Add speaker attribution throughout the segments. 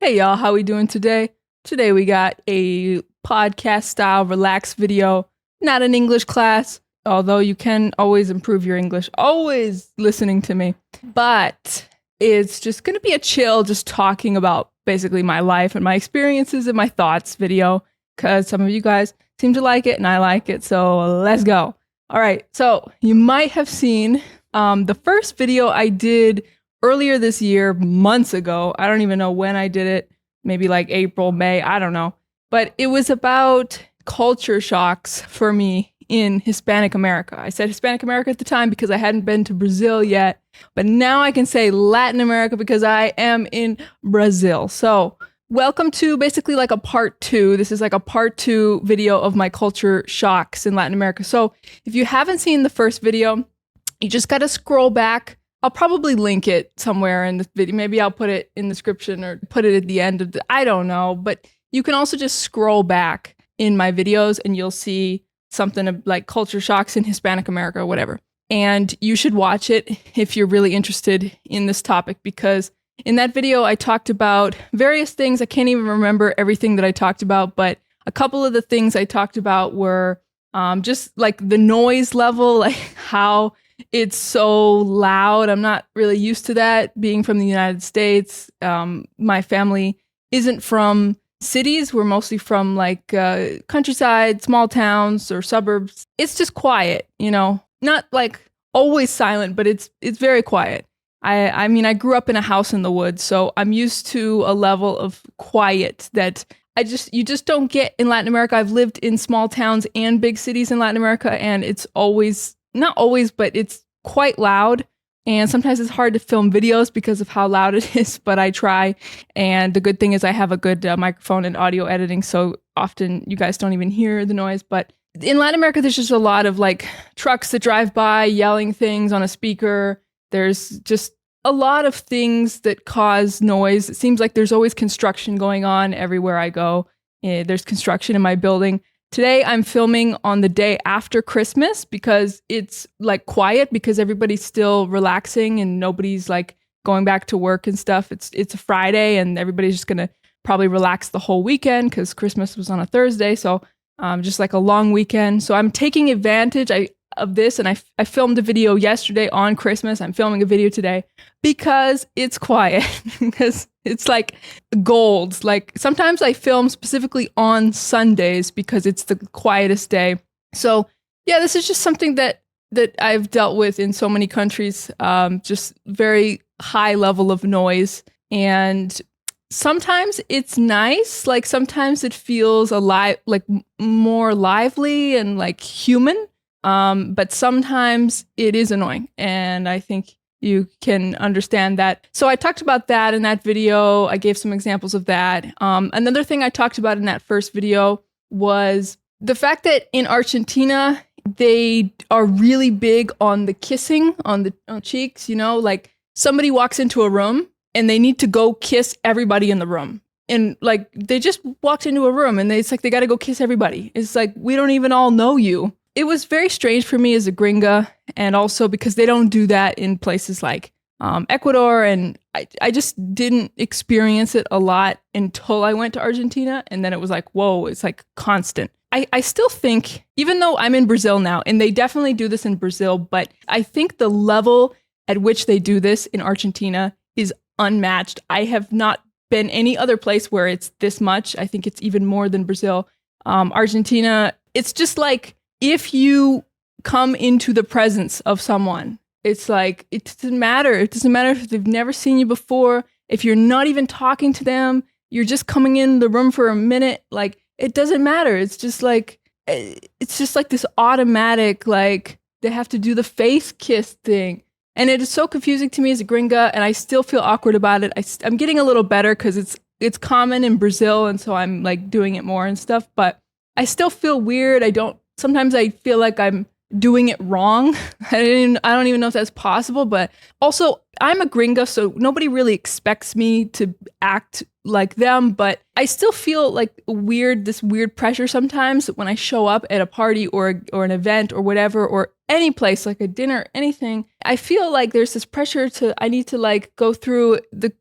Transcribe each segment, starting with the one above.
Speaker 1: Hey y'all, how we doing today? Today we got a podcast style relaxed video, not an English class, although you can always improve your English, always listening to me. But it's just going to be a chill, just talking about basically my life and my experiences and my thoughts video, because some of you guys seem to like it and I like it, so let's go. All right, so you might have seen the first video I did earlier this year, months ago. I don't even know when I did it, maybe like April, May, I don't know. But it was about culture shocks for me in Hispanic America. I said Hispanic America at the time because I hadn't been to Brazil yet, but now I can say Latin America because I am in Brazil. So welcome to basically like a part two. This is like a part two video of my culture shocks in Latin America. So if you haven't seen the first video, you just got to scroll back. I'll probably link it somewhere in this video. Maybe I'll put it in the description or put it at the end of I don't know. But you can also just scroll back in my videos and you'll see something like culture shocks in Hispanic America or whatever. And you should watch it if you're really interested in this topic, because in that video, I talked about various things. I can't even remember everything that I talked about, but a couple of the things I talked about were just like the noise level, like how it's so loud. I'm not really used to that being from the United States. My family isn't from cities. We're mostly from like countryside, small towns or suburbs. It's just quiet, you know, not like always silent, but it's very quiet. I mean, I grew up in a house in the woods, so I'm used to a level of quiet that you just don't get in Latin America. I've lived in small towns and big cities in Latin America, and it's always, not always, but it's quite loud. And sometimes it's hard to film videos because of how loud it is, but I try. And the good thing is I have a good microphone and audio editing, so often you guys don't even hear the noise. But in Latin America, there's just a lot of like trucks that drive by, yelling things on a speaker. There's just a lot of things that cause noise. It seems like there's always construction going on everywhere I go. There's construction in my building. Today I'm filming on the day after Christmas because it's like quiet because everybody's still relaxing and nobody's like going back to work and stuff. It's a Friday and everybody's just gonna probably relax the whole weekend because Christmas was on a Thursday. So just like a long weekend. So I'm taking advantage of this, and I filmed a video yesterday on Christmas. I'm filming a video today because it's quiet, because it's like gold. Like sometimes I film specifically on Sundays because it's the quietest day. So yeah, this is just something that I've dealt with in so many countries, just very high level of noise. And sometimes it's nice, like sometimes it feels alive, like more lively and like human. But sometimes it is annoying, and I think you can understand that. So I talked about that in that video. I gave some examples of that. Another thing I talked about in that first video was the fact that in Argentina, they are really big on the kissing on cheeks, you know, like somebody walks into a room and they need to go kiss everybody in the room. And like, they just walked into a room and it's like, they got to go kiss everybody. It's like, we don't even all know you. It was very strange for me as a gringa, and also because they don't do that in places like Ecuador, and I just didn't experience it a lot until I went to Argentina, and then it was like, whoa, it's like constant. I still think, even though I'm in Brazil now, and they definitely do this in Brazil, but I think the level at which they do this in Argentina is unmatched. I have not been any other place where it's this much. I think it's even more than Brazil. Argentina, it's just like, if you come into the presence of someone, it's like, it doesn't matter. It doesn't matter if they've never seen you before. If you're not even talking to them, you're just coming in the room for a minute. Like, it doesn't matter. It's just like this automatic, like they have to do the face kiss thing. And it is so confusing to me as a gringa, and I still feel awkward about it. I'm getting a little better because it's common in Brazil, and so I'm like doing it more and stuff, but I still feel weird. Sometimes I feel like I'm doing it wrong. I don't even know if that's possible, but also I'm a gringa, so nobody really expects me to act like them, but I still feel like this weird pressure sometimes when I show up at a party or an event or whatever, or any place, like a dinner, anything. I feel like there's this pressure I need to like go through the,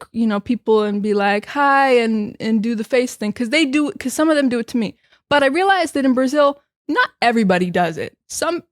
Speaker 1: people and be like, hi, and do the face thing. Cause some of them do it to me. But I realized that in Brazil, not everybody does it.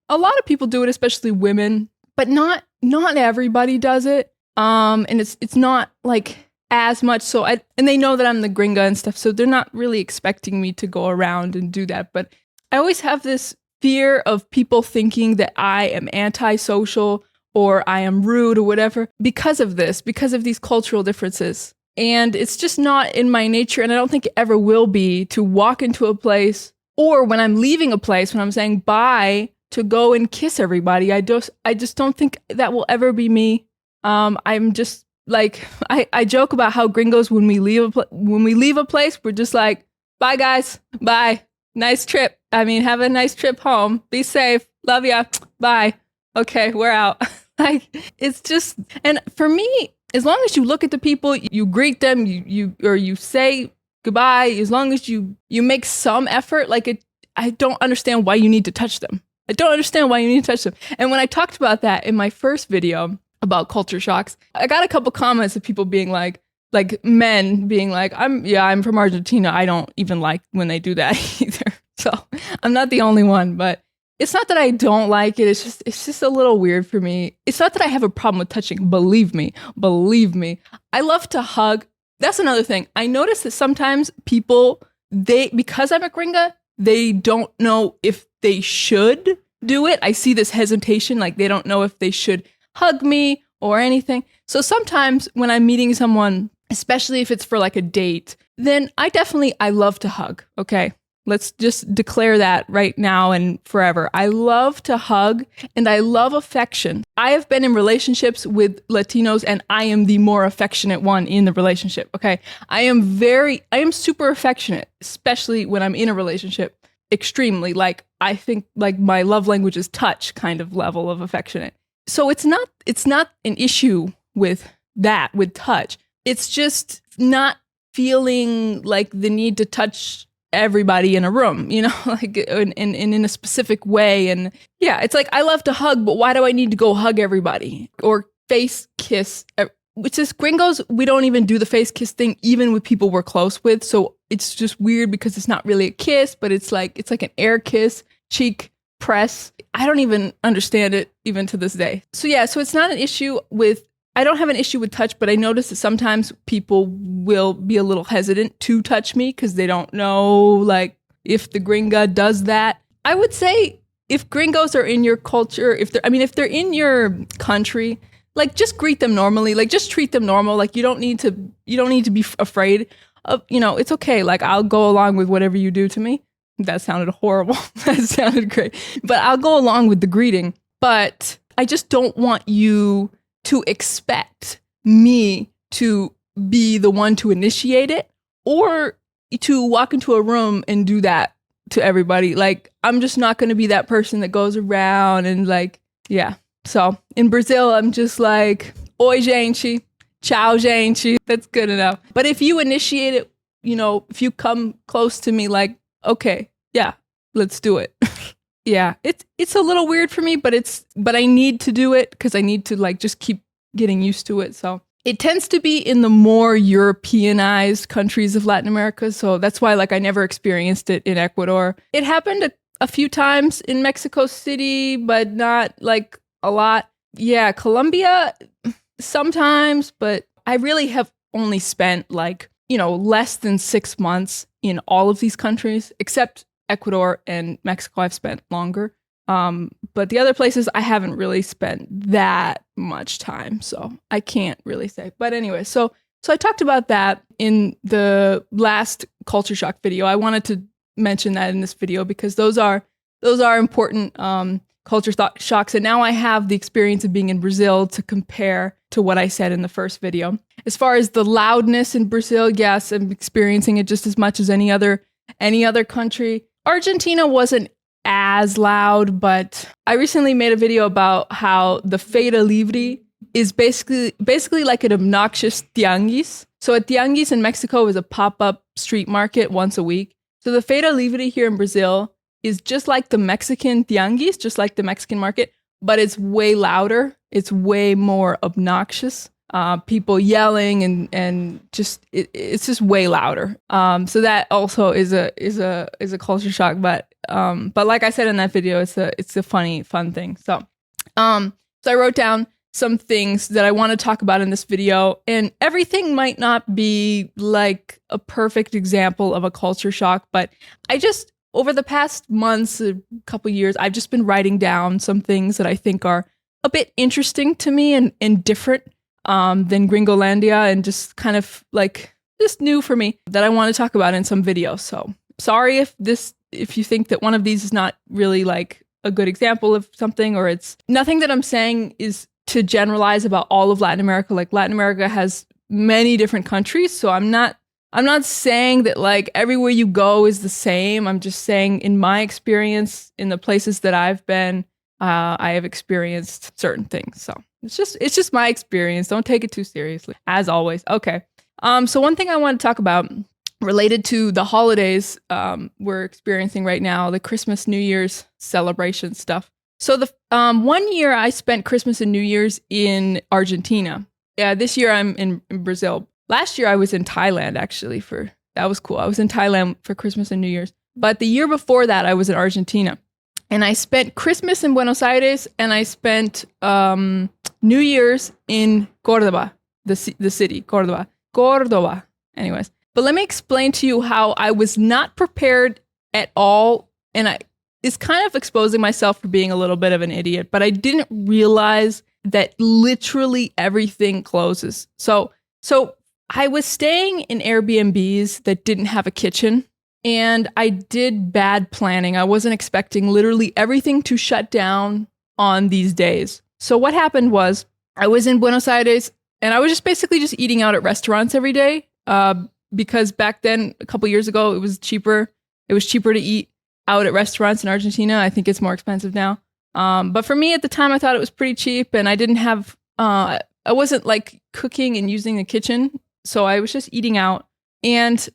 Speaker 1: A lot of people do it, especially women, but not everybody does it. And it's not like as much. And they know that I'm the gringa and stuff, so they're not really expecting me to go around and do that. But I always have this fear of people thinking that I am antisocial or I am rude or whatever because of these cultural differences. And it's just not in my nature, and I don't think it ever will be, to walk into a place or when I'm leaving a place, when I'm saying bye, to go and kiss everybody. I just don't think that will ever be me. I'm just like, I joke about how gringos, when we leave a place, we're just like, bye guys, bye, nice trip. Have a nice trip home. Be safe. Love ya. Bye. Okay, we're out. Like, it's just, and for me, as long as you look at the people, you greet them, you say goodbye, as long as you make some effort, I don't understand why you need to touch them. I don't understand why you need to touch them. And when I talked about that in my first video about culture shocks, I got a couple comments of people being like men being like, I'm from Argentina. I don't even like when they do that either. So I'm not the only one, but it's not that I don't like it. It's just a little weird for me. It's not that I have a problem with touching. Believe me. I love to hug. That's another thing. I notice that sometimes people, because I'm a gringa, they don't know if they should do it. I see this hesitation, like they don't know if they should hug me or anything. So sometimes when I'm meeting someone, especially if it's for like a date, then I love to hug. Okay. Let's just declare that right now and forever. I love to hug and I love affection. I have been in relationships with Latinos and I am the more affectionate one in the relationship. Okay. I am super affectionate, especially when I'm in a relationship. Extremely. Like, I think like my love language is touch kind of level of affectionate. So it's not an issue with that, with touch. It's just not feeling like the need to touch everybody in a room, like in a specific way. And yeah, it's like, I love to hug, but why do I need to go hug everybody or face kiss? Which is, gringos, we don't even do the face kiss thing, even with people we're close with. So it's just weird because it's not really a kiss, but it's like an air kiss, cheek press. I don't even understand it even to this day. So yeah, so it's not an issue I don't have an issue with touch, but I notice that sometimes people will be a little hesitant to touch me because they don't know, like, if the gringa does that. I would say if gringos are in your culture, if they're in your country, like, just greet them normally, like, just treat them normal. Like, you don't need to be afraid of, it's okay. Like, I'll go along with whatever you do to me. That sounded horrible. That sounded great. But I'll go along with the greeting. But I just don't want you to expect me to be the one to initiate it or to walk into a room and do that to everybody. Like, I'm just not going to be that person that goes around and like, yeah. So in Brazil, I'm just like, oi, gente, ciao, gente. That's good enough. But if you initiate it, if you come close to me, like, okay, yeah, let's do it. Yeah, it's a little weird for me, but I need to do it because I need to like just keep getting used to it. So it tends to be in the more Europeanized countries of Latin America. So that's why like I never experienced it in Ecuador. It happened a few times in Mexico City, but not like a lot. Yeah, Colombia sometimes, but I really have only spent like, less than 6 months in all of these countries, except Ecuador and Mexico. I've spent longer. But the other places I haven't really spent that much time, so I can't really say. But anyway, so I talked about that in the last culture shock video. I wanted to mention that in this video because those are important culture shocks. And now I have the experience of being in Brazil to compare to what I said in the first video. As far as the loudness in Brazil, yes, I'm experiencing it just as much as any other country. Argentina wasn't as loud, but I recently made a video about how the Feira Livre is basically like an obnoxious tianguis. So a tianguis in Mexico is a pop-up street market once a week. So the Feira Livre here in Brazil is just like the Mexican tianguis, just like the Mexican market, but it's way louder. It's way more obnoxious. People yelling and just it's just way louder. So that also is a culture shock. But like I said in that video, it's a fun thing. So I wrote down some things that I want to talk about in this video, and everything might not be like a perfect example of a culture shock, but I just, over the past months, a couple years, I've just been writing down some things that I think are a bit interesting to me and different than Gringolandia, and just kind of like just new for me that I want to talk about in some videos. So sorry if you think that one of these is not really like a good example of something, or it's nothing that I'm saying is to generalize about all of Latin America. Like Latin America has many different countries, so I'm not saying that like everywhere you go is the same. I'm just saying in my experience, in the places that I've been, I have experienced certain things. So it's just my experience. Don't take it too seriously, as always. Okay. So one thing I want to talk about related to the holidays we're experiencing right now, the Christmas, New Year's celebration stuff. So the 1 year I spent Christmas and New Year's in Argentina. Yeah, this year I'm in Brazil. Last year I was in Thailand, actually. That was cool. I was in Thailand for Christmas and New Year's. But the year before that I was in Argentina. And I spent Christmas in Buenos Aires, and I spent New Year's in Cordoba, the city, Cordoba. Anyways, but let me explain to you how I was not prepared at all, and it's kind of exposing myself for being a little bit of an idiot, but I didn't realize that literally everything closes. So I was staying in Airbnbs that didn't have a kitchen, and I did bad planning. I wasn't expecting literally everything to shut down on these days. So what happened was I was in Buenos Aires, and I was just basically just eating out at restaurants every day because back then, a couple years ago, it was cheaper. It was cheaper to eat out at restaurants in Argentina. I think it's more expensive now. But for me at the time, I thought it was pretty cheap, and I didn't have, I wasn't like cooking and using the kitchen. So I was just eating out, and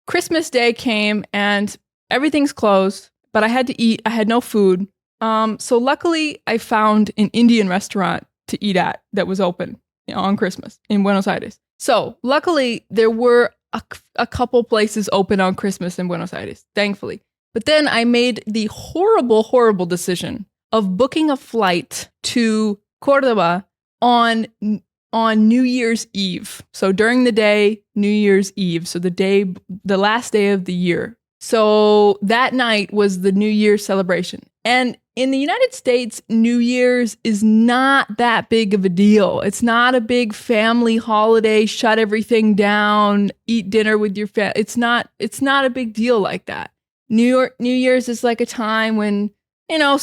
Speaker 1: Christmas Day came and everything's closed, but I had to eat. I had no food. So luckily I found an Indian restaurant to eat at that was open on Christmas in Buenos Aires. So luckily there were a couple places open on Christmas in Buenos Aires, thankfully. But then I made the horrible decision of booking a flight to Cordoba on New Year's Eve. So during the day, New Year's Eve. So the last day of the year. So that night was the New Year's celebration. And in the United States, New Year's is not that big of a deal. It's not a big family holiday, shut everything down, eat dinner with your family. It's not a big deal like that. New Year's is like a time when,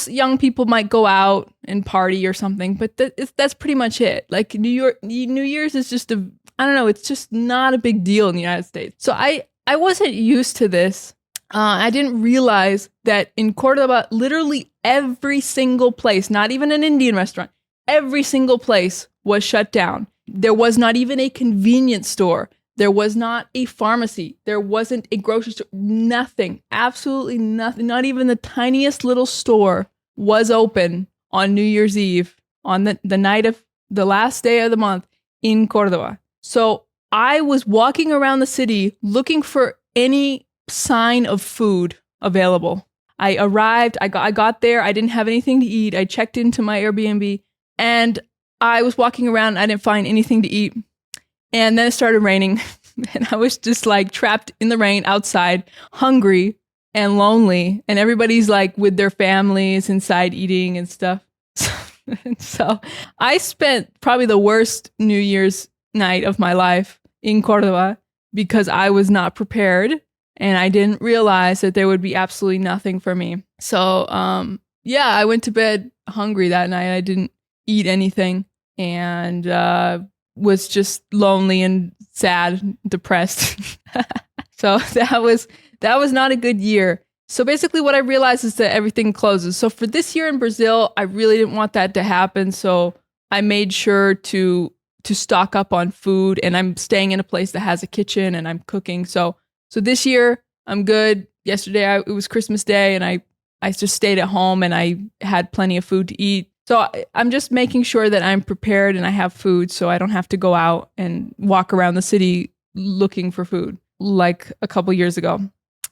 Speaker 1: young people might go out and party or something, but that's pretty much it. Like New Year's is just it's just not a big deal in the United States. So I wasn't used to this. I didn't realize that in Cordoba, literally every single place, not even an Indian restaurant, every single place was shut down. There was not even a convenience store. There was not a pharmacy. There wasn't a grocery store. Nothing. Absolutely nothing. Not even the tiniest little store was open on New Year's Eve, on the night of the last day of the month in Cordoba. So I was walking around the city looking for any sign of food available. I arrived. I got there. I didn't have anything to eat. I checked into my Airbnb, and I was walking around. I didn't find anything to eat. And then it started raining, and I was just like trapped in the rain outside, hungry and lonely, and everybody's like with their families inside eating and stuff. So I spent probably the worst New Year's night of my life in Cordoba because I was not prepared, and I didn't realize that there would be absolutely nothing for me. So I went to bed hungry that night. I didn't eat anything, and was just lonely and sad, depressed. So that was not a good year. So basically what I realized is that everything closes. So for this year in Brazil, I really didn't want that to happen. So I made sure to stock up on food, and I'm staying in a place that has a kitchen and I'm cooking. So this year I'm good. Yesterday it was Christmas Day, and I just stayed at home and I had plenty of food to eat. So I'm just making sure that I'm prepared and I have food, so I don't have to go out and walk around the city looking for food like a couple years ago.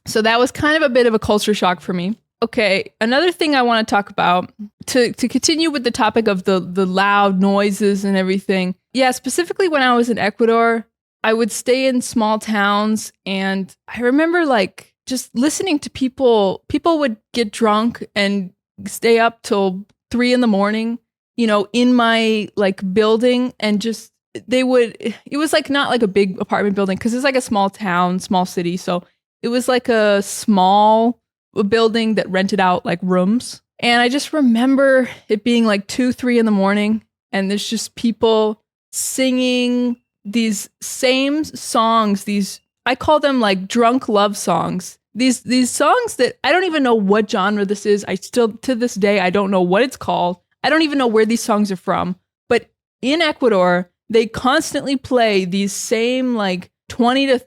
Speaker 1: So that was kind of a bit of a culture shock for me. Okay, another thing I want to talk about, to continue with the topic of the loud noises and everything. Yeah, specifically when I was in Ecuador, I would stay in small towns, and I remember like just listening to people would get drunk and stay up till 3 a.m, in my like building, and just it was like not like a big apartment building because it's like a small town, small city. So it was like a small building that rented out like rooms. And I just remember it being like 2, 3 a.m, and there's just people singing these same songs, I call them like drunk love songs. These songs that I don't even know what genre this is. I still, to this day, I don't know what it's called. I don't even know where these songs are from. But in Ecuador, they constantly play these same like 20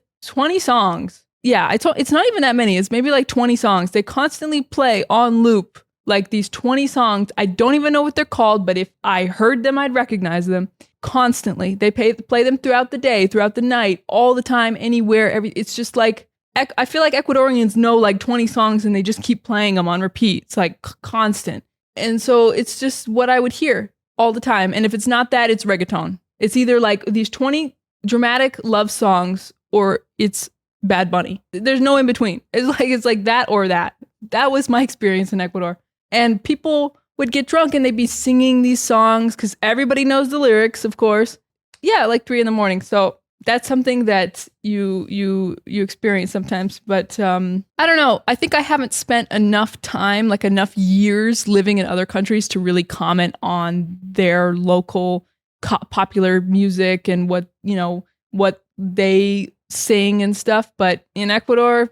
Speaker 1: songs. Yeah, it's not even that many. It's maybe like 20 songs. They constantly play on loop like these 20 songs. I don't even know what they're called, but if I heard them, I'd recognize them. Constantly. They play them throughout the day, throughout the night, all the time, anywhere. It's just like, I feel like Ecuadorians know like 20 songs and they just keep playing them on repeat. It's like constant. And so it's just what I would hear all the time. And if it's not that, it's reggaeton. It's either like these 20 dramatic love songs or it's Bad Bunny. There's no in between. It's like that or that. That was my experience in Ecuador. And people would get drunk and they'd be singing these songs because everybody knows the lyrics, of course. Yeah, like 3 a.m. So that's something that you experience sometimes. But I don't know. I think I haven't spent enough time, like enough years living in other countries to really comment on their local popular music and what they sing and stuff. But in Ecuador,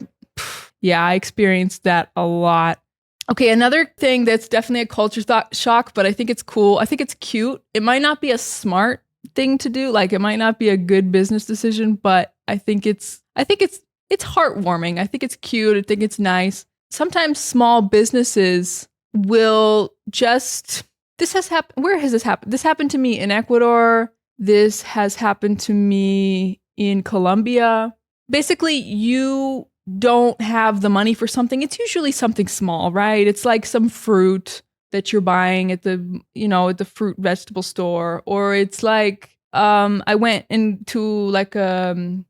Speaker 1: yeah, I experienced that a lot. Okay, another thing that's definitely a culture shock, but I think it's cool. I think it's cute. It might not be a smart thing to do. Like it might not be a good business decision, but I think it's heartwarming. I think it's cute. I think it's nice. Sometimes small businesses will just, this has happened. Where has this happened? This happened to me in Ecuador. This has happened to me in Colombia. Basically, you don't have the money for something. It's usually something small, right? It's like some fruit that you're buying at the fruit vegetable store, or it's like I went into like a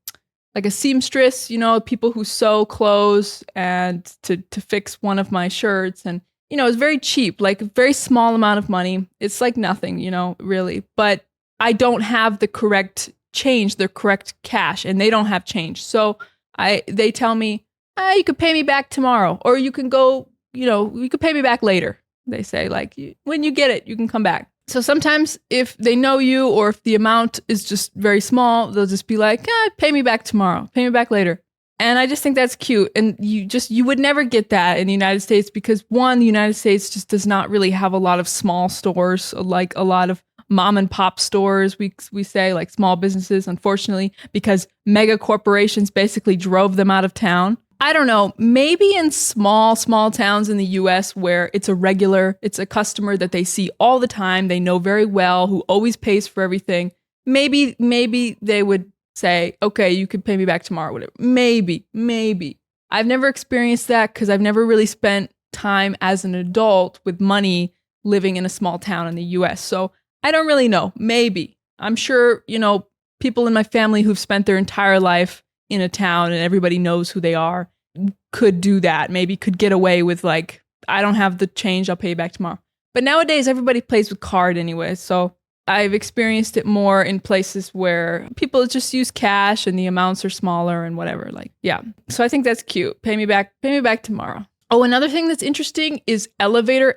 Speaker 1: seamstress, people who sew clothes, and to fix one of my shirts, and it's very cheap, like a very small amount of money. It's like nothing, really. But I don't have the correct change, the correct cash, and they don't have change. So they tell me, you could pay me back tomorrow, or you can go, you could pay me back later. They say, like, when you get it, you can come back. So sometimes if they know you, or if the amount is just very small, they'll just be like, pay me back tomorrow, pay me back later. And I just think that's cute. And you would never get that in the United States because, one, the United States just does not really have a lot of small stores, like a lot of mom and pop stores, we say, like small businesses, unfortunately, because mega corporations basically drove them out of town. I don't know, maybe in small towns in the US where it's a customer that they see all the time, they know very well, who always pays for everything. Maybe they would say, okay, you could pay me back tomorrow, whatever. Maybe. I've never experienced that because I've never really spent time as an adult with money living in a small town in the US. So I don't really know. Maybe. I'm sure, people in my family who've spent their entire life in a town and everybody knows who they are could do that. Maybe could get away with like, I don't have the change, I'll pay you back tomorrow. But nowadays everybody plays with card anyway. So I've experienced it more in places where people just use cash and the amounts are smaller and whatever. Like, yeah. So I think that's cute. Pay me back tomorrow. Oh, another thing that's interesting is elevator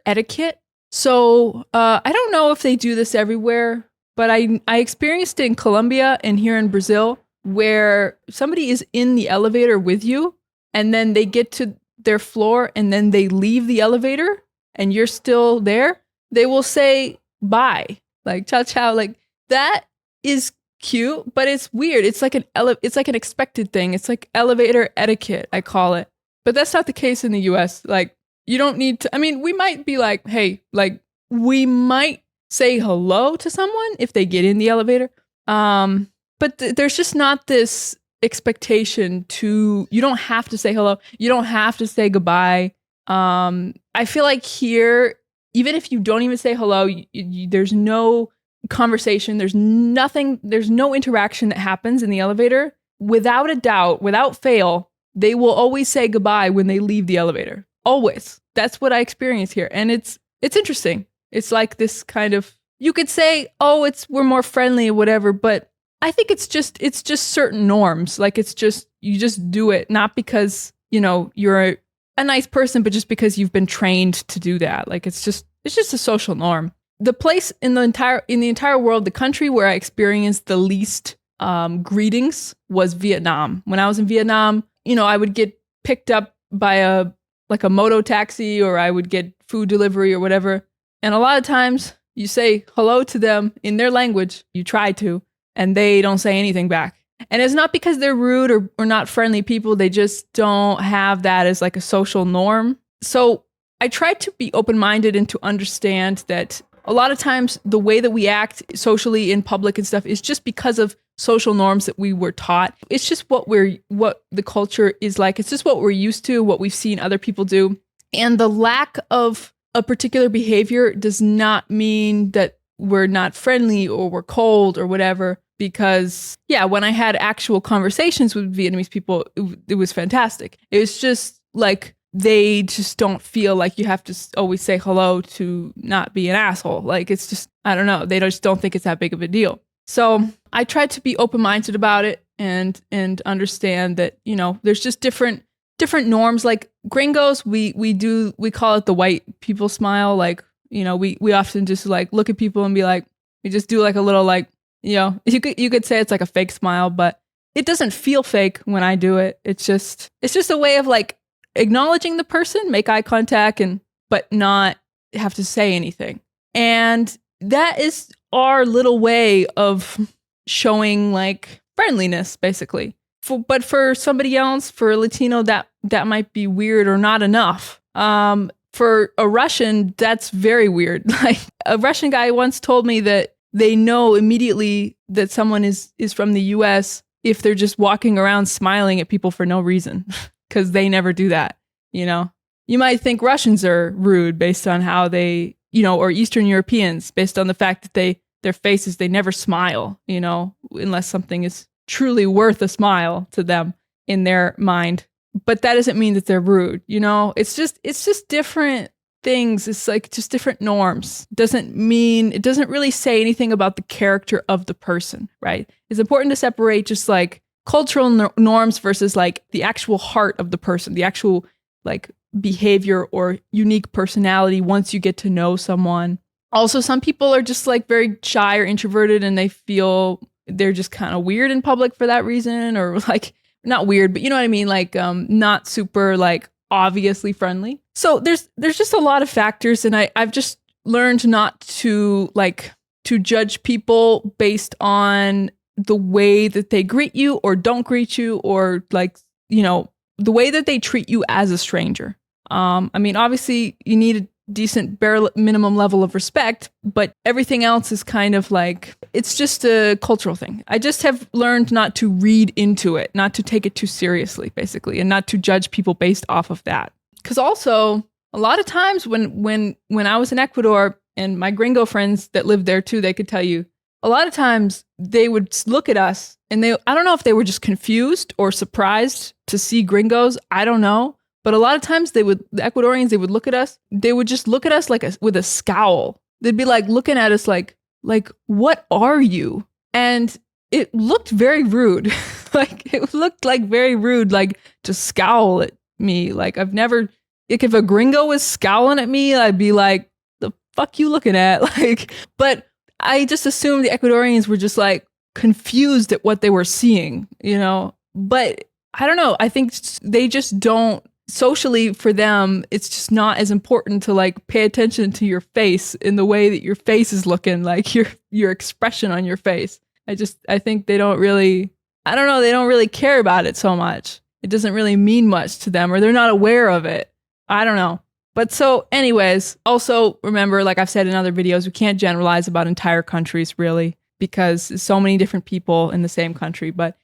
Speaker 1: etiquette. So I don't know if they do this everywhere, but I experienced it in Colombia and here in Brazil, where somebody is in the elevator with you and then they get to their floor and then they leave the elevator and you're still there. They will say, bye, like ciao ciao, like that is cute, but it's weird. It's like it's like an expected thing. It's like elevator etiquette, I call it. But that's not the case in the US. Like, you don't need to, I mean, we might be like, hey, like, we might say hello to someone if they get in the elevator. But there's just not this expectation to, you don't have to say hello. You don't have to say goodbye. I feel like here, even if you don't even say hello, there's no conversation, there's nothing, there's no interaction that happens in the elevator. Without a doubt, without fail, they will always say goodbye when they leave the elevator. Always. That's what I experience here. And it's interesting. It's like this kind of, you could say, oh, we're more friendly or whatever, but I think it's just certain norms. Like, it's just, you just do it, not because, you're a nice person, but just because you've been trained to do that. Like, it's just a social norm. The place in the entire world, the country where I experienced the least greetings was Vietnam. When I was in Vietnam, I would get picked up by a moto taxi, or I would get food delivery or whatever. And a lot of times you say hello to them in their language, you try to, and they don't say anything back. And it's not because they're rude or not friendly people. They just don't have that as like a social norm. So I try to be open-minded and to understand that a lot of times the way that we act socially in public and stuff is just because of social norms that we were taught. It's just what the culture is like. It's just what we're used to, what we've seen other people do. And the lack of a particular behavior does not mean that we're not friendly or we're cold or whatever. Because, yeah, when I had actual conversations with Vietnamese people, it was fantastic. It was just like, they just don't feel like you have to always say hello to not be an asshole. Like, it's just, I don't know. They just don't think it's that big of a deal. So I try to be open-minded about it and understand that, there's just different norms. Like gringos, we call it the white people smile. Like, we often just like look at people and be like, we just do like a little like, you could say it's like a fake smile, but it doesn't feel fake when I do it. It's just a way of like acknowledging the person, make eye contact, but not have to say anything. And that is our little way of showing like friendliness, basically. But for somebody else, for a Latino, that might be weird or not enough. For a Russian, that's very weird. Like, a Russian guy once told me that they know immediately that someone is from the US if they're just walking around smiling at people for no reason, because they never do that. You might think Russians are rude based on how they, or Eastern Europeans based on the fact that their faces, they never smile, unless something is truly worth a smile to them in their mind. But that doesn't mean that they're rude. It's just different things. It's like just different norms. It doesn't really say anything about the character of the person, right? It's important to separate just like cultural norms versus like the actual heart of the person, the actual like behavior or unique personality once you get to know someone. Also, some people are just like very shy or introverted and they feel they're just kind of weird in public for that reason, or like not weird, but you know what I mean? Like not super like obviously friendly. So there's just a lot of factors, and I've just learned not to judge people based on the way that they greet you or don't greet you, or like, the way that they treat you as a stranger. I mean, obviously you need a decent bare minimum level of respect, but everything else is kind of like, it's just a cultural thing. I just have learned not to read into it, not to take it too seriously, basically, and not to judge people based off of that. Because also, a lot of times when I was in Ecuador, and my gringo friends that lived there too, they could tell you, a lot of times they would look at us and I don't know if they were just confused or surprised to see gringos. I don't know. But a lot of times the Ecuadorians, they would look at us. They would just look at us with a scowl. They'd be like looking at us like, what are you? And it looked very rude. It looked like very rude, like to scowl at me. Like if a gringo was scowling at me, I'd be like, the fuck you looking at? But I just assumed the Ecuadorians were just like confused at what they were seeing, But I don't know. I think they just don't socially for them, it's just not as important to like pay attention to your face in the way that your face is looking, like your expression on your face. I think they don't really, I don't know, they don't really care about it so much. It doesn't really mean much to them, or they're not aware of it. I don't know. But so anyways, also remember, like I've said in other videos, we can't generalize about entire countries really, because so many different people in the same country. But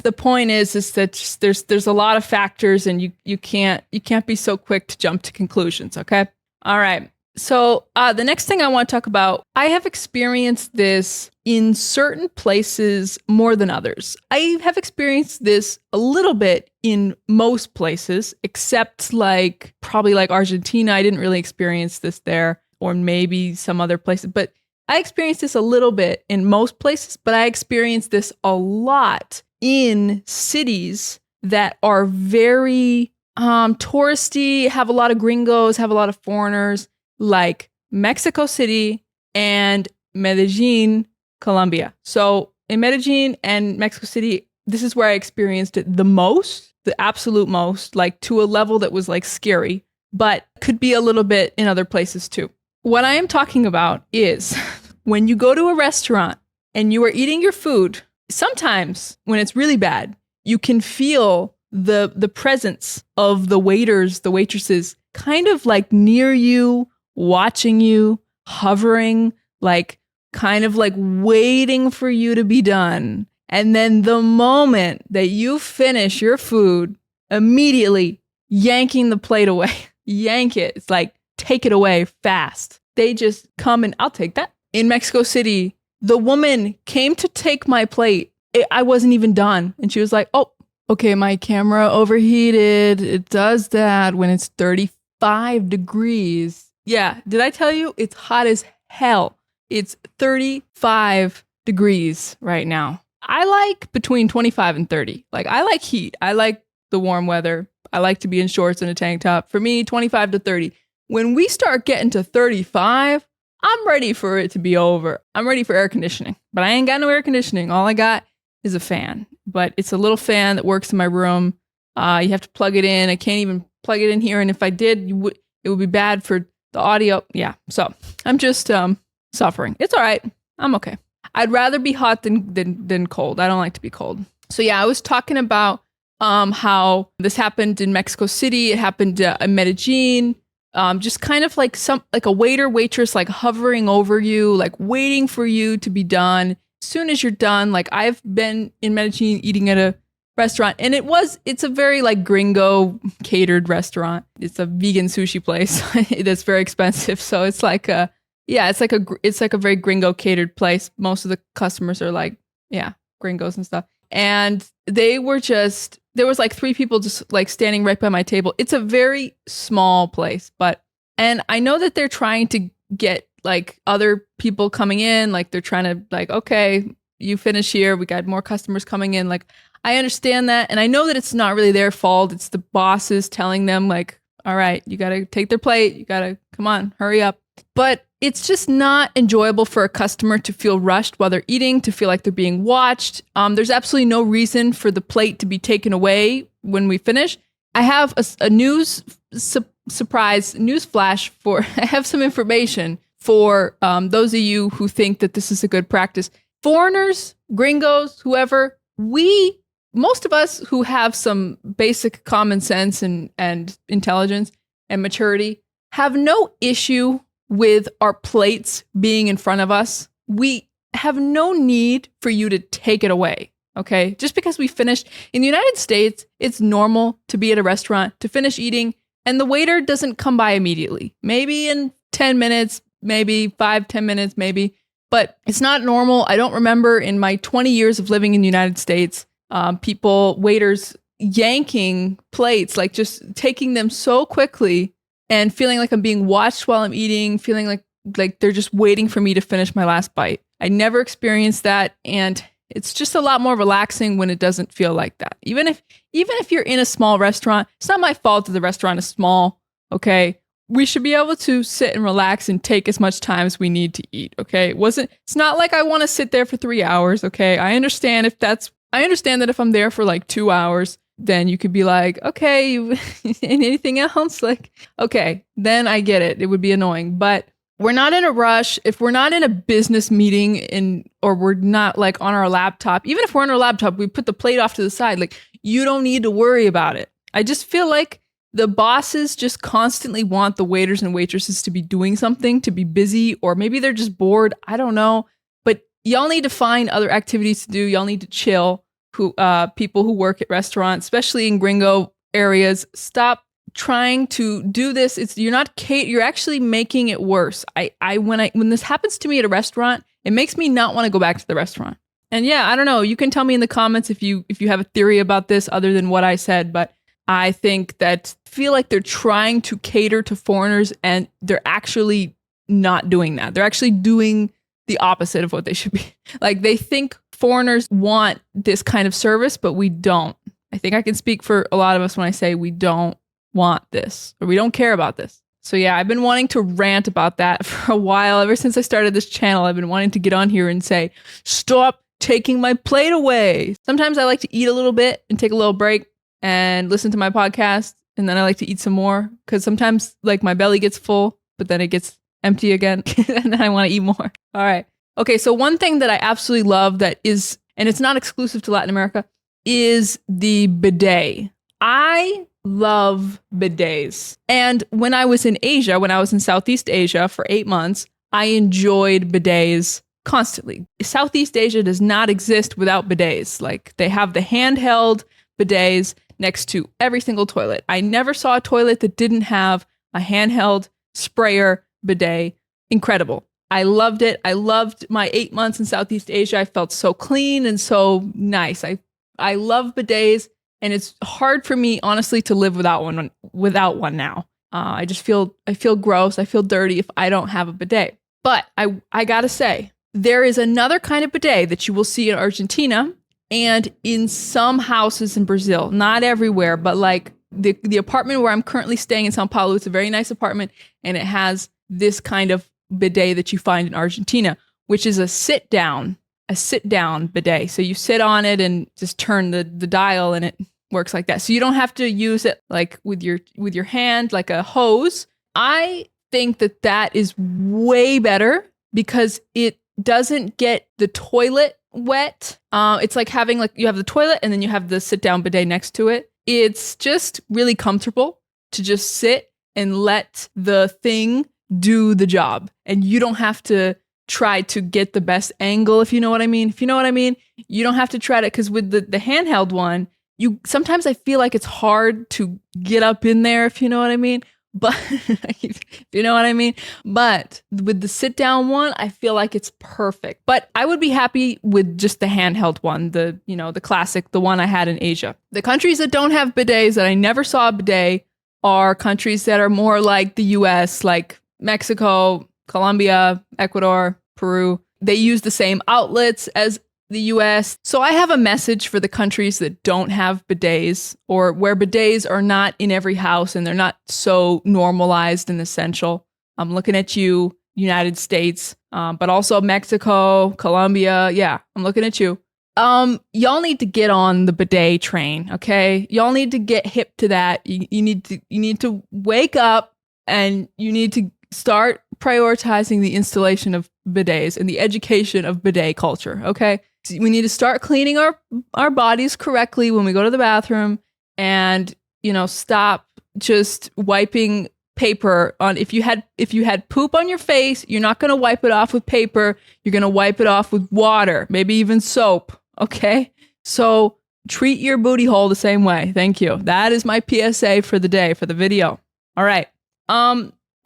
Speaker 1: the point is that just there's a lot of factors, and you can't be so quick to jump to conclusions. Okay. All right. So the next thing I want to talk about, I have experienced this in certain places more than others. I have experienced this a little bit in most places, except like probably like Argentina. I didn't really experience this there, or maybe some other places, but I experienced this a little bit in most places, but I experienced this a lot in cities that are very touristy, have a lot of gringos, have a lot of foreigners, like Mexico City and Medellin, Colombia. So in Medellin and Mexico City, this is where I experienced it the most, the absolute most, like to a level that was like scary, but could be a little bit in other places too. What I am talking about is when you go to a restaurant and you are eating your food, sometimes when it's really bad, you can feel the presence of the waiters, the waitresses, kind of like near you, watching you, hovering, like kind of like waiting for you to be done. And then the moment that you finish your food, immediately yanking the plate away, yank it. It's like, take it away fast. They just come and I'll take that. In Mexico City, the woman came to take my plate. I wasn't even done. And she was like, oh, okay, my camera overheated. It does that when it's 35 degrees. Yeah, did I tell you? It's hot as hell. It's 35 degrees right now. I like between 25 and 30. Like, I like heat. I like the warm weather. I like to be in shorts and a tank top. For me, 25 to 30. When we start getting to 35, I'm ready for it to be over. I'm ready for air conditioning. But I ain't got no air conditioning. All I got is a fan. But it's a little fan that works in my room. You have to plug it in. I can't even plug it in here. And if I did, it would be bad for the audio. Yeah. So I'm just suffering. It's all right. I'm okay. I'd rather be hot than cold. I don't like to be cold. So yeah, I was talking about how this happened in Mexico City. It happened in Medellin. Just kind of like a waiter, waitress, like hovering over you, like waiting for you to be done. As soon as you're done, like I've been in Medellin eating at a restaurant, and it's a very like gringo catered restaurant. It's a vegan sushi place that's very expensive. So it's like it's like a very gringo catered place. Most of the customers are like, yeah, gringos and stuff. And there was like 3 people just like standing right by my table. It's a very small place, and I know that they're trying to get like other people coming in. Like they're trying to like, okay, you finish here. We got more customers coming in. Like I understand that. And I know that it's not really their fault. It's the bosses telling them like, all right, you got to take their plate. You got to come on, hurry up. But it's just not enjoyable for a customer to feel rushed while they're eating, to feel like they're being watched. There's absolutely no reason for the plate to be taken away when we finish. I have a surprise news flash I have some information for those of you who think that this is a good practice. Foreigners, gringos, whoever, most of us who have some basic common sense and intelligence and maturity have no issue with our plates being in front of us. We have no need for you to take it away, okay? Just because we finished. In the United States, it's normal to be at a restaurant, to finish eating, and the waiter doesn't come by immediately. Maybe in 10 minutes, maybe 5-10 minutes, maybe. But it's not normal. I don't remember in my 20 years of living in the United States, waiters yanking plates, like just taking them so quickly and feeling like I'm being watched while I'm eating, feeling like they're just waiting for me to finish my last bite. I never experienced that, and it's just a lot more relaxing when it doesn't feel like that. Even if you're in a small restaurant, it's not my fault that the restaurant is small, okay? We should be able to sit and relax and take as much time as we need to eat, okay? It's not like I want to sit there for 3 hours, okay? I understand that if I'm there for like 2 hours, then you could be like, okay, anything else? Like, okay, then I get it. It would be annoying, but we're not in a rush. If we're not in a business meeting or we're not like on our laptop, even if we're on our laptop, we put the plate off to the side. Like, you don't need to worry about it. I just feel like the bosses just constantly want the waiters and waitresses to be doing something, to be busy, or maybe they're just bored. I don't know. But y'all need to find other activities to do. Y'all need to chill. People who work at restaurants, especially in gringo areas, stop trying to do this. You're actually making it worse. When this happens to me at a restaurant, it makes me not want to go back to the restaurant. And yeah, I don't know. You can tell me in the comments if you have a theory about this other than what I said, but I feel like they're trying to cater to foreigners and they're actually not doing that. They're actually doing the opposite of what they should be. Like, they think foreigners want this kind of service, but we don't. I think I can speak for a lot of us when I say we don't want this, or we don't care about this. So yeah, I've been wanting to rant about that for a while. Ever since I started this channel, I've been wanting to get on here and say, stop taking my plate away. Sometimes I like to eat a little bit and take a little break and listen to my podcast. And then I like to eat some more because sometimes like my belly gets full, but then it gets empty again. And then I want to eat more. All right. Okay. So one thing that I absolutely love and it's not exclusive to Latin America, is the bidet. I love bidets. And when I was in Asia, when I was in Southeast Asia for 8 months, I enjoyed bidets constantly. Southeast Asia does not exist without bidets. Like, they have the handheld bidets next to every single toilet. I never saw a toilet that didn't have a handheld sprayer bidet. Incredible. I loved it. I loved my 8 months in Southeast Asia. I felt so clean and so nice. I love bidets. And it's hard for me, honestly, to live without one now. I feel gross. I feel dirty if I don't have a bidet. But I gotta say, there is another kind of bidet that you will see in Argentina and in some houses in Brazil. Not everywhere, but like the apartment where I'm currently staying in Sao Paulo, it's a very nice apartment, and it has this kind of bidet that you find in Argentina, which is a sit-down bidet. So you sit on it and just turn the dial, and it works like that. So you don't have to use it like with your hand, like a hose. I think that is way better because it doesn't get the toilet wet. It's like having you have the toilet and then you have the sit down bidet next to it. It's just really comfortable to just sit and let the thing do the job. And you don't have to try to get the best angle, if you know what I mean. If you know what I mean, you don't have to try to, because with the handheld one, sometimes I feel like it's hard to get up in there, if you know what I mean. But if you know what I mean. But with the sit down one, I feel like it's perfect. But I would be happy with just the handheld one, the classic, the one I had in Asia. The countries that don't have bidets, that I never saw a bidet, are countries that are more like the US, like Mexico, Colombia, Ecuador, Peru. They use the same outlets as the US. So I have a message for the countries that don't have bidets, or where bidets are not in every house and they're not so normalized and essential. I'm looking at you, United States, but also Mexico, Colombia. Yeah, I'm looking at you. Y'all need to get on the bidet train, okay? Y'all need to get hip to that. You need to wake up, and you need to start prioritizing the installation of bidets and the education of bidet culture, okay? We need to start cleaning our bodies correctly when we go to the bathroom, and stop just wiping paper on. If you had poop on your face, you're not going to wipe it off with paper. You're going to wipe it off with water, maybe even soap, okay? So treat your booty hole the same way. Thank you. That is my PSA for the day, for the video. All right.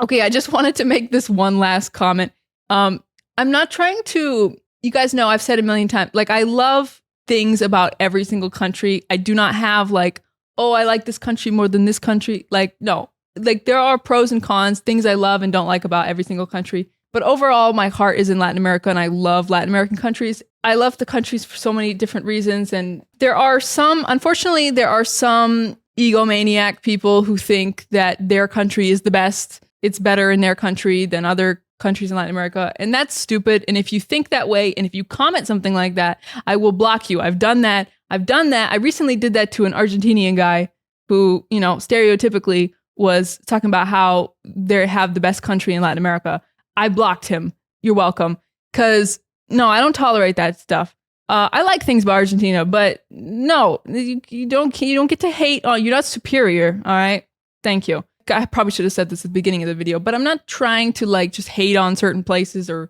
Speaker 1: Okay, I just wanted to make this one last comment. I'm not trying to, you guys know I've said a million times, like, I love things about every single country. I do not have like, oh, I like this country more than this country. Like, no, like, there are pros and cons, things I love and don't like about every single country. But overall, my heart is in Latin America, and I love Latin American countries. I love the countries for so many different reasons. And unfortunately, there are some egomaniac people who think that their country is the best. It's better in their country than other countries in Latin America. And that's stupid. And if you think that way, and if you comment something like that, I will block you. I've done that. I've done that. I recently did that to an Argentinian guy who, stereotypically was talking about how they have the best country in Latin America. I blocked him. You're welcome. Because no, I don't tolerate that stuff. I like things about Argentina, but no, you don't get to hate on. You're not superior. All right. Thank you. I probably should have said this at the beginning of the video, but I'm not trying to like just hate on certain places or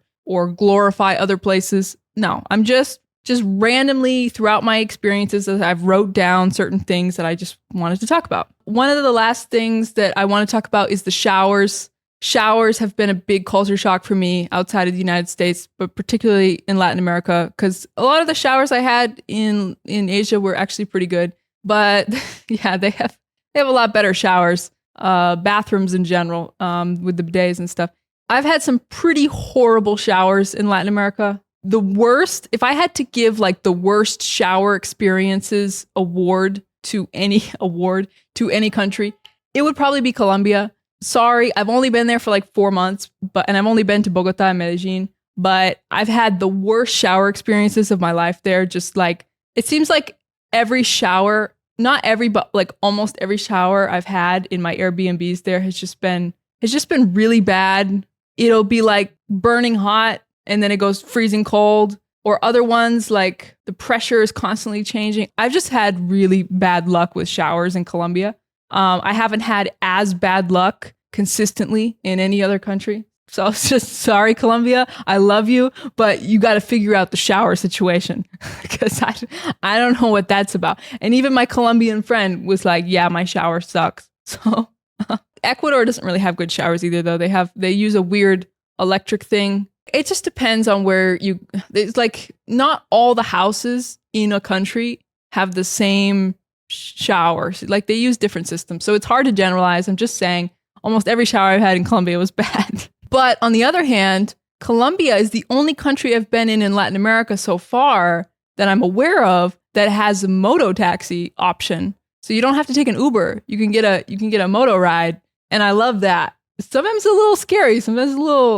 Speaker 1: glorify other places. No, I'm just randomly throughout my experiences, I've wrote down certain things that I just wanted to talk about. One of the last things that I want to talk about is the showers. Showers have been a big culture shock for me outside of the United States, but particularly in Latin America, because a lot of the showers I had in Asia were actually pretty good. But yeah, they have a lot better showers, bathrooms in general, with the bidets and stuff. I've had some pretty horrible showers in Latin America. The worst, if I had to give like the worst shower experiences award to any country, it would probably be Colombia. Sorry, I've only been there for like 4 months, and I've only been to Bogota and Medellin, but I've had the worst shower experiences of my life there. Just like, it seems like every shower, not every, but like almost every shower I've had in my Airbnbs there has just been really bad. It'll be like burning hot and then it goes freezing cold, or other ones like the pressure is constantly changing. I've just had really bad luck with showers in Colombia. I haven't had as bad luck consistently in any other country. So it's just, sorry, Colombia, I love you, but you got to figure out the shower situation because I don't know what that's about. And even my Colombian friend was like, yeah, my shower sucks. So Ecuador doesn't really have good showers either, though. They use a weird electric thing. It just depends on where it's like not all the houses in a country have the same showers. Like they use different systems. So it's hard to generalize. I'm just saying almost every shower I've had in Colombia was bad. But on the other hand, Colombia is the only country I've been in Latin America so far that I'm aware of that has a moto taxi option. So you don't have to take an Uber. You can get a moto ride. And I love that. Sometimes it's a little scary,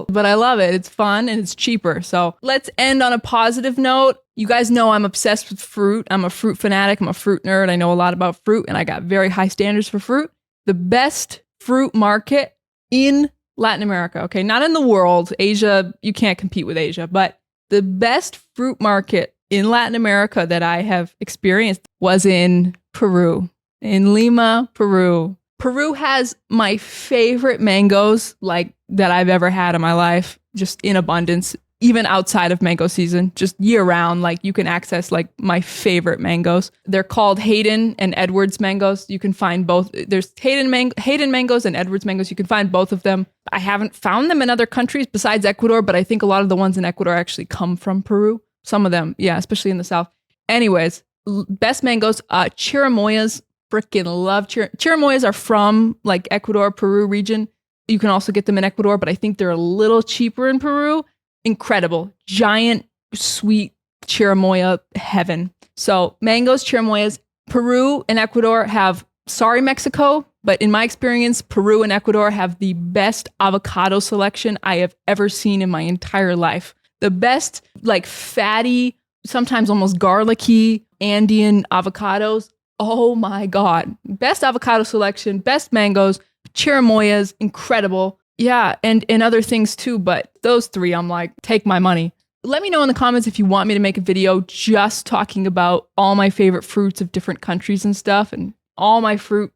Speaker 1: but I love it. It's fun and it's cheaper. So let's end on a positive note. You guys know I'm obsessed with fruit. I'm a fruit fanatic. I'm a fruit nerd. I know a lot about fruit and I got very high standards for fruit. The best fruit market in Latin America, okay, not in the world. Asia, you can't compete with Asia, but the best fruit market in Latin America that I have experienced was in Peru, in Lima, Peru. Peru has my favorite mangoes like that I've ever had in my life, just in abundance, even outside of mango season, just year round. Like you can access like my favorite mangoes. They're called Hayden and Edwards mangoes. You can find both. There's Hayden mangoes and Edwards mangoes. You can find both of them. I haven't found them in other countries besides Ecuador, but I think a lot of the ones in Ecuador actually come from Peru. Some of them, yeah, especially in the south. Anyways, best mangoes, chirimoyas. Freaking love chirimoyas are from like Ecuador, Peru region. You can also get them in Ecuador, but I think they're a little cheaper in Peru. Incredible. Giant, sweet chirimoya heaven. So mangoes, chirimoyas. Peru and Ecuador have, sorry Mexico, but in my experience, Peru and Ecuador have the best avocado selection I have ever seen in my entire life. The best like fatty, sometimes almost garlicky Andean avocados. Oh my God. Best avocado selection, best mangoes, chirimoyas, incredible. Yeah, and other things too, but those three, I'm like, take my money. Let me know in the comments if you want me to make a video just talking about all my favorite fruits of different countries and stuff and all my fruit,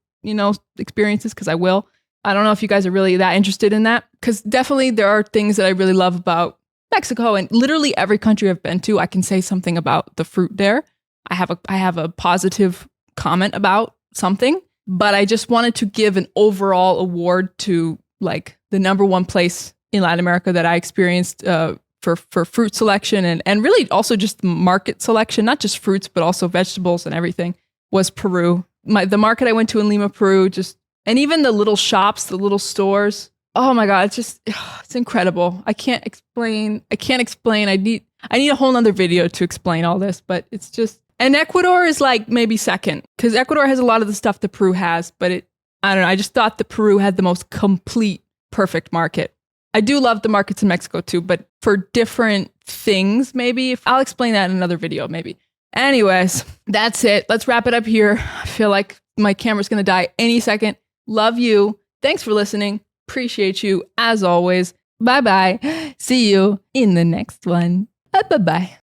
Speaker 1: experiences, because I will. I don't know if you guys are really that interested in that, because definitely there are things that I really love about Mexico and literally every country I've been to, I can say something about the fruit there. I have a positive comment about something, but I just wanted to give an overall award to like the number one place in Latin America that I experienced for fruit selection and really also just market selection, not just fruits, but also vegetables and everything, was Peru. The market I went to in Lima, Peru, and even the little shops, the little stores. Oh my God, it's incredible. I can't explain. I need a whole nother video to explain all this, but it's just. And Ecuador is like maybe second, because Ecuador has a lot of the stuff that Peru has, but I don't know. I just thought that Peru had the most complete, perfect market. I do love the markets in Mexico too, but for different things, maybe. I'll explain that in another video, maybe. Anyways, that's it. Let's wrap it up here. I feel like my camera's going to die any second. Love you. Thanks for listening. Appreciate you as always. Bye-bye. See you in the next one. Bye-bye.